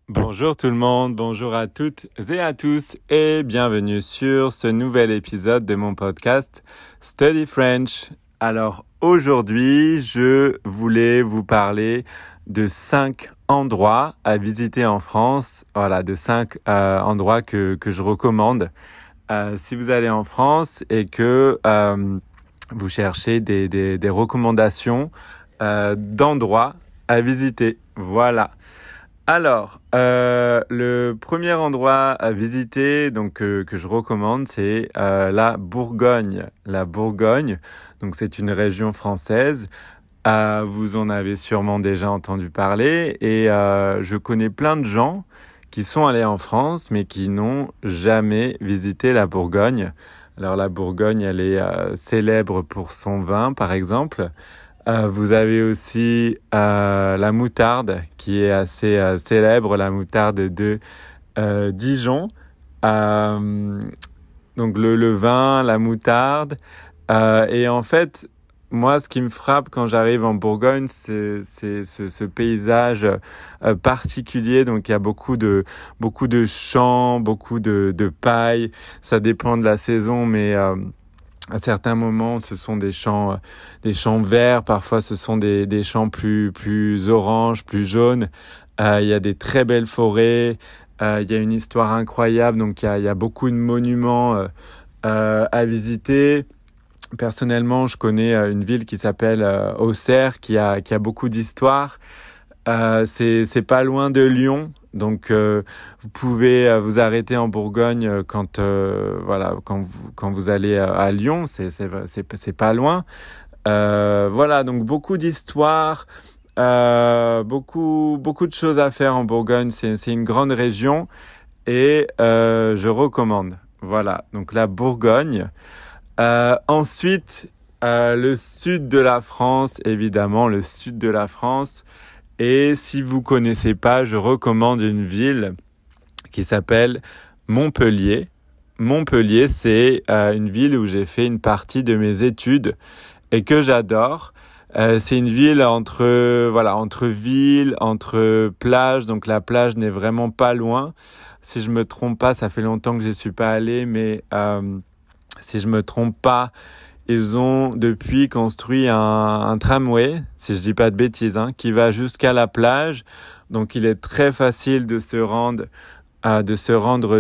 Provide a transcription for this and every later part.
Bonjour tout le monde, bonjour à toutes et à tous et bienvenue sur ce nouvel épisode de mon podcast Study French. Alors aujourd'hui, je voulais vous parler de 5 endroits à visiter en France. Voilà, de 5 endroits que je recommande. Si vous allez en France et que vous cherchez des recommandations d'endroits à visiter. Voilà. Alors, le premier endroit à visiter que je recommande, c'est la Bourgogne. La Bourgogne, donc c'est une région française. Vous en avez sûrement déjà entendu parler et je connais plein de gens qui sont allés en France mais qui n'ont jamais visité la Bourgogne. Alors la Bourgogne, elle est célèbre pour son vin, par exemple. Vous avez aussi la moutarde qui est assez célèbre, la moutarde de Dijon. Donc le vin, la moutarde. Et en fait, moi, ce qui me frappe quand j'arrive en Bourgogne, c'est ce paysage particulier. Donc il y a beaucoup de champs, beaucoup de paille. Ça dépend de la saison, mais à certains moments, ce sont des champs verts. Parfois, ce sont des champs plus oranges, plus jaunes. Il y a des très belles forêts. Il y a une histoire incroyable. Donc, il y a beaucoup de monuments à visiter. Personnellement, je connais une ville qui s'appelle Auxerre, qui a beaucoup d'histoire. C'est pas loin de Lyon. Donc, vous pouvez vous arrêter en Bourgogne quand vous allez à Lyon, c'est pas loin. Voilà, donc beaucoup d'histoires, beaucoup de choses à faire en Bourgogne. C'est une grande région et je recommande. Voilà, donc la Bourgogne. Ensuite, le sud de la France, évidemment, le sud de la France. Et si vous connaissez pas, je recommande une ville qui s'appelle Montpellier. Montpellier, c'est une ville où j'ai fait une partie de mes études et que j'adore. C'est une ville entre ville, entre plage. Donc la plage n'est vraiment pas loin. Si je me trompe pas, ça fait longtemps que je suis pas allé, mais si je me trompe pas, ils ont depuis construit un tramway, si je dis pas de bêtises, qui va jusqu'à la plage. Donc, il est très facile de se rendre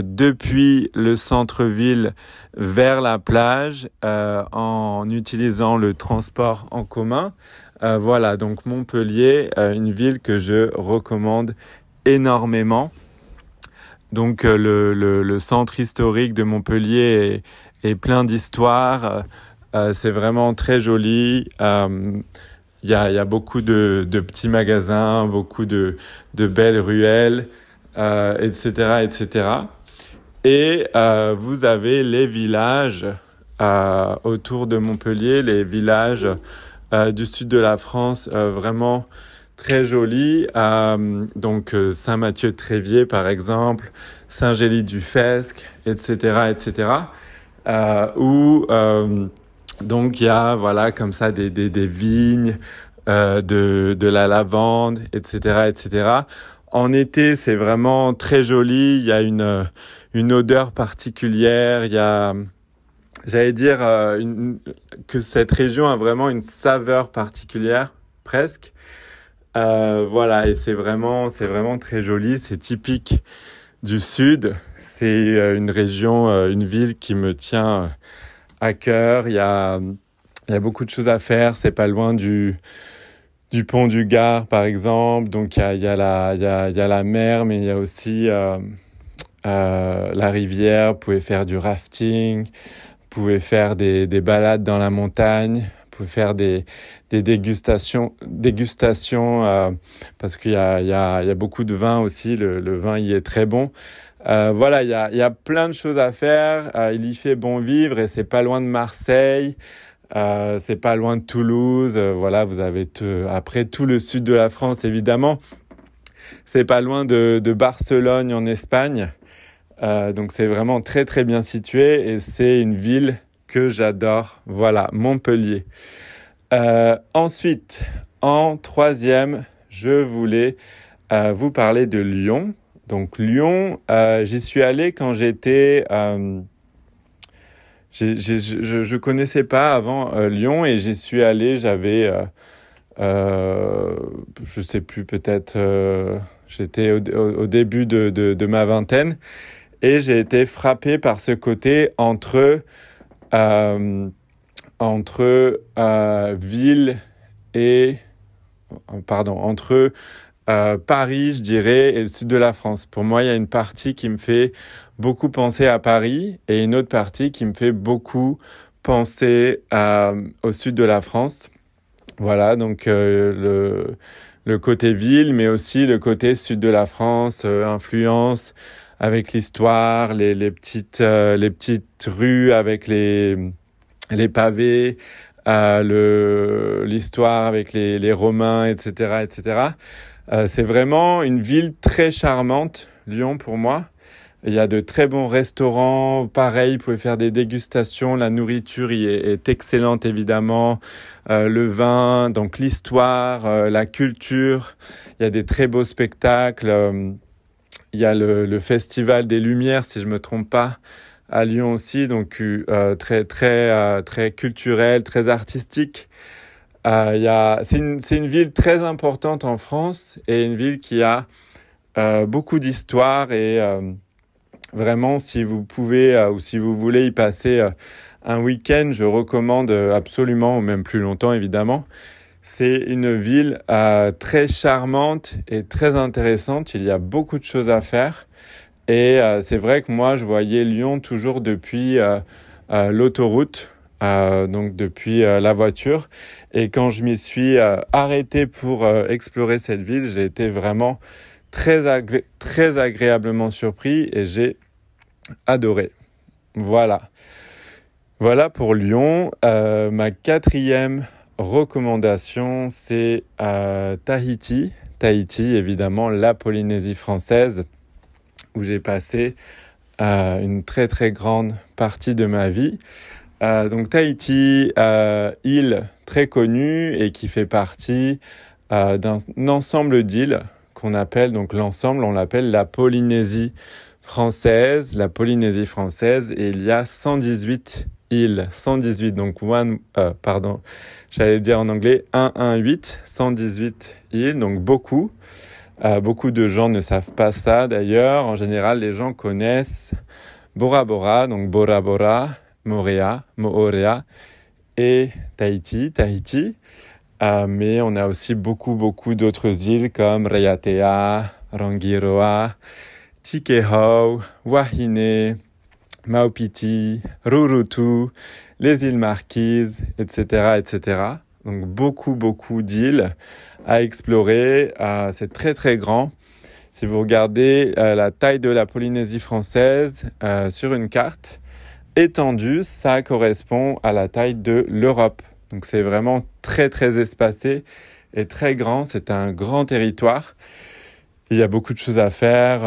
depuis le centre-ville vers la plage en utilisant le transport en commun. Voilà, donc Montpellier, une ville que je recommande énormément. Donc, le centre historique de Montpellier est plein d'histoires. C'est vraiment très joli. Il y a beaucoup de petits magasins, beaucoup de belles ruelles, etc., etc. Et vous avez les villages autour de Montpellier, les villages du sud de la France, vraiment très jolis. Donc Saint-Mathieu-de-Tréviers, par exemple, Saint-Gély-du-Fesque, etc., etc. Donc il y a comme ça des vignes, de la lavande, etc., etc. En été, c'est vraiment très joli. Il y a une odeur particulière. Il y a, j'allais dire que cette région a vraiment une saveur particulière, presque. Voilà, et c'est vraiment très joli. C'est typique du sud. C'est une région, une ville qui me tient à cœur. Il y a beaucoup de choses à faire. C'est pas loin du pont du Gard, par exemple. Donc il y a la mer, mais il y a aussi la rivière. Vous pouvez faire du rafting. Vous pouvez faire des balades dans la montagne. Vous pouvez faire des dégustations parce qu'il y a beaucoup de vin aussi. Le vin y est très bon. Voilà, il y a plein de choses à faire. Il y fait bon vivre et c'est pas loin de Marseille. C'est pas loin de Toulouse. Voilà, vous avez après tout le sud de la France, évidemment. C'est pas loin de Barcelone en Espagne. Donc c'est vraiment très très bien situé et c'est une ville que j'adore. Voilà, Montpellier. Ensuite, en troisième, je voulais vous parler de Lyon. Donc Lyon, j'y suis allé quand j'étais... je connaissais pas avant Lyon et j'y suis allé, j'avais... je sais plus, peut-être... j'étais au début de ma vingtaine et j'ai été frappé par ce côté entre ville et... Pardon, entre Paris, je dirais, et le sud de la France. Pour moi, il y a une partie qui me fait beaucoup penser à Paris et une autre partie qui me fait beaucoup penser au sud de la France. Voilà, donc le côté ville, mais aussi le côté sud de la France, influence avec l'histoire, les petites rues avec les pavés, l'histoire avec les Romains, etc., etc. C'est vraiment une ville très charmante, Lyon, pour moi. Il y a de très bons restaurants. Pareil, vous pouvez faire des dégustations. La nourriture est excellente, évidemment. Le vin, donc l'histoire, la culture. Il y a des très beaux spectacles. Il y a le Festival des Lumières, si je me trompe pas, à Lyon aussi. Donc, très culturel, très artistique. C'est une ville très importante en France et une ville qui a beaucoup d'histoire et vraiment, si vous pouvez ou si vous voulez y passer un week-end, je recommande absolument, ou même plus longtemps évidemment. C'est une ville très charmante et très intéressante. Il y a beaucoup de choses à faire et c'est vrai que moi, je voyais Lyon toujours depuis l'autoroute. Donc depuis la voiture, et quand je m'y suis arrêté pour explorer cette ville, j'ai été vraiment très agréablement surpris et j'ai adoré. Voilà pour Lyon. Ma 4e recommandation, c'est Tahiti, évidemment la Polynésie française, où j'ai passé une très très grande partie de ma vie. Donc Tahiti, île très connue et qui fait partie d'un ensemble d'îles qu'on appelle, donc l'ensemble, on l'appelle la Polynésie française. La Polynésie française, et il y a 118 îles, 118, donc j'allais dire en anglais 118, 118 îles, donc beaucoup. Beaucoup de gens ne savent pas ça d'ailleurs. En général, les gens connaissent Bora Bora, donc Bora Bora, Moorea et Tahiti. Mais on a aussi beaucoup d'autres îles comme Raiatea, Rangiroa, Tikehau, Wahine, Maupiti, Rurutu, les îles Marquises, etc., etc. Donc beaucoup d'îles à explorer. C'est très très grand. Si vous regardez la taille de la Polynésie française sur une carte étendue, ça correspond à la taille de l'Europe. Donc c'est vraiment très très espacé et très grand. C'est un grand territoire. Il y a beaucoup de choses à faire.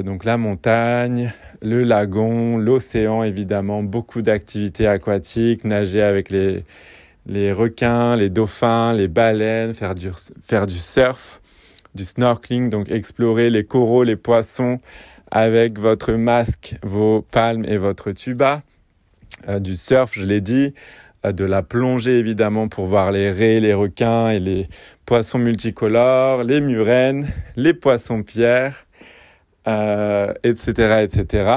Donc la montagne, le lagon, l'océan évidemment, beaucoup d'activités aquatiques, nager avec les requins, les dauphins, les baleines, faire du surf, du snorkeling, donc explorer les coraux, les poissons avec votre masque, vos palmes et votre tuba. Du surf, je l'ai dit, de la plongée évidemment pour voir les raies, les requins et les poissons multicolores, les murènes, les poissons-pierres, etc., etc.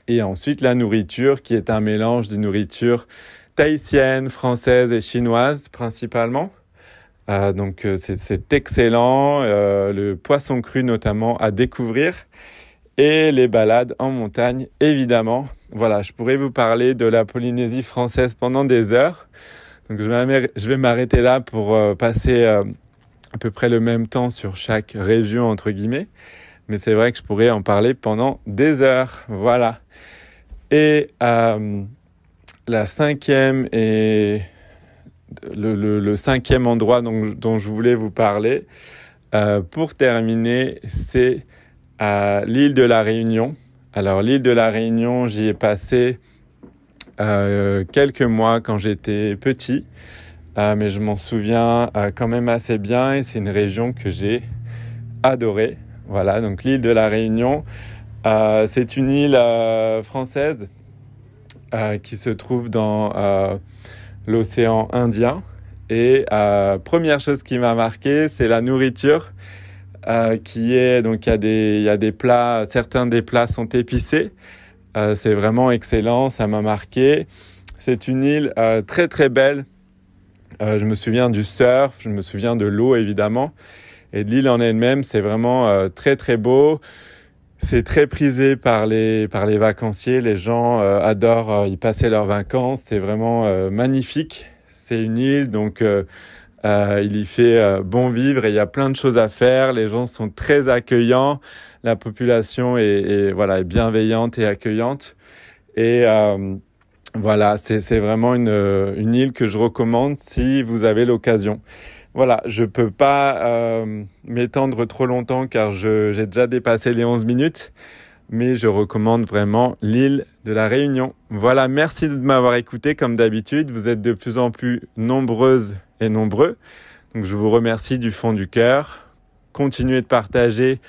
Et ensuite la nourriture qui est un mélange de nourriture tahitienne, française et chinoise principalement. Donc c'est excellent, le poisson cru notamment à découvrir et les balades en montagne évidemment. Voilà, je pourrais vous parler de la Polynésie française pendant des heures. Donc je vais m'arrêter là pour passer à peu près le même temps sur chaque région entre guillemets. Mais c'est vrai que je pourrais en parler pendant des heures. Voilà. Et la 5e et le 5e endroit dont je voulais vous parler pour terminer, c'est l'île de la Réunion. Alors l'île de la Réunion, j'y ai passé quelques mois quand j'étais petit, mais je m'en souviens quand même assez bien et c'est une région que j'ai adorée. Voilà, donc l'île de la Réunion, c'est une île française qui se trouve dans l'océan Indien. Et première chose qui m'a marqué, c'est la nourriture donc il y a des plats, certains des plats sont épicés. C'est vraiment excellent, ça m'a marqué. C'est une île très très belle. Je me souviens du surf, je me souviens de l'eau évidemment. Et de l'île en elle-même, c'est vraiment très très beau. C'est très prisé par les vacanciers. Les gens adorent y passer leurs vacances. C'est vraiment magnifique. C'est une île, donc il y fait bon vivre et il y a plein de choses à faire. Les gens sont très accueillants. La population est bienveillante et accueillante. Et voilà, c'est vraiment une île que je recommande si vous avez l'occasion. Voilà, je peux pas m'étendre trop longtemps car j'ai déjà dépassé les 11 minutes. Mais je recommande vraiment l'île de la Réunion. Voilà, merci de m'avoir écouté comme d'habitude. Vous êtes de plus en plus nombreuses et nombreux. Donc je vous remercie du fond du cœur. Continuez de partager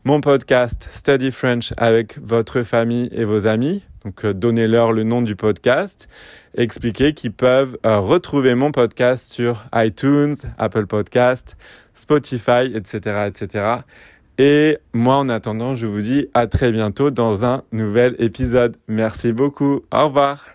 mon podcast Study French avec votre famille et vos amis. Donc donnez-leur le nom du podcast. Expliquez qu'ils peuvent retrouver mon podcast sur iTunes, Apple Podcast, Spotify, etc., etc. Et moi, en attendant, je vous dis à très bientôt dans un nouvel épisode. Merci beaucoup. Au revoir.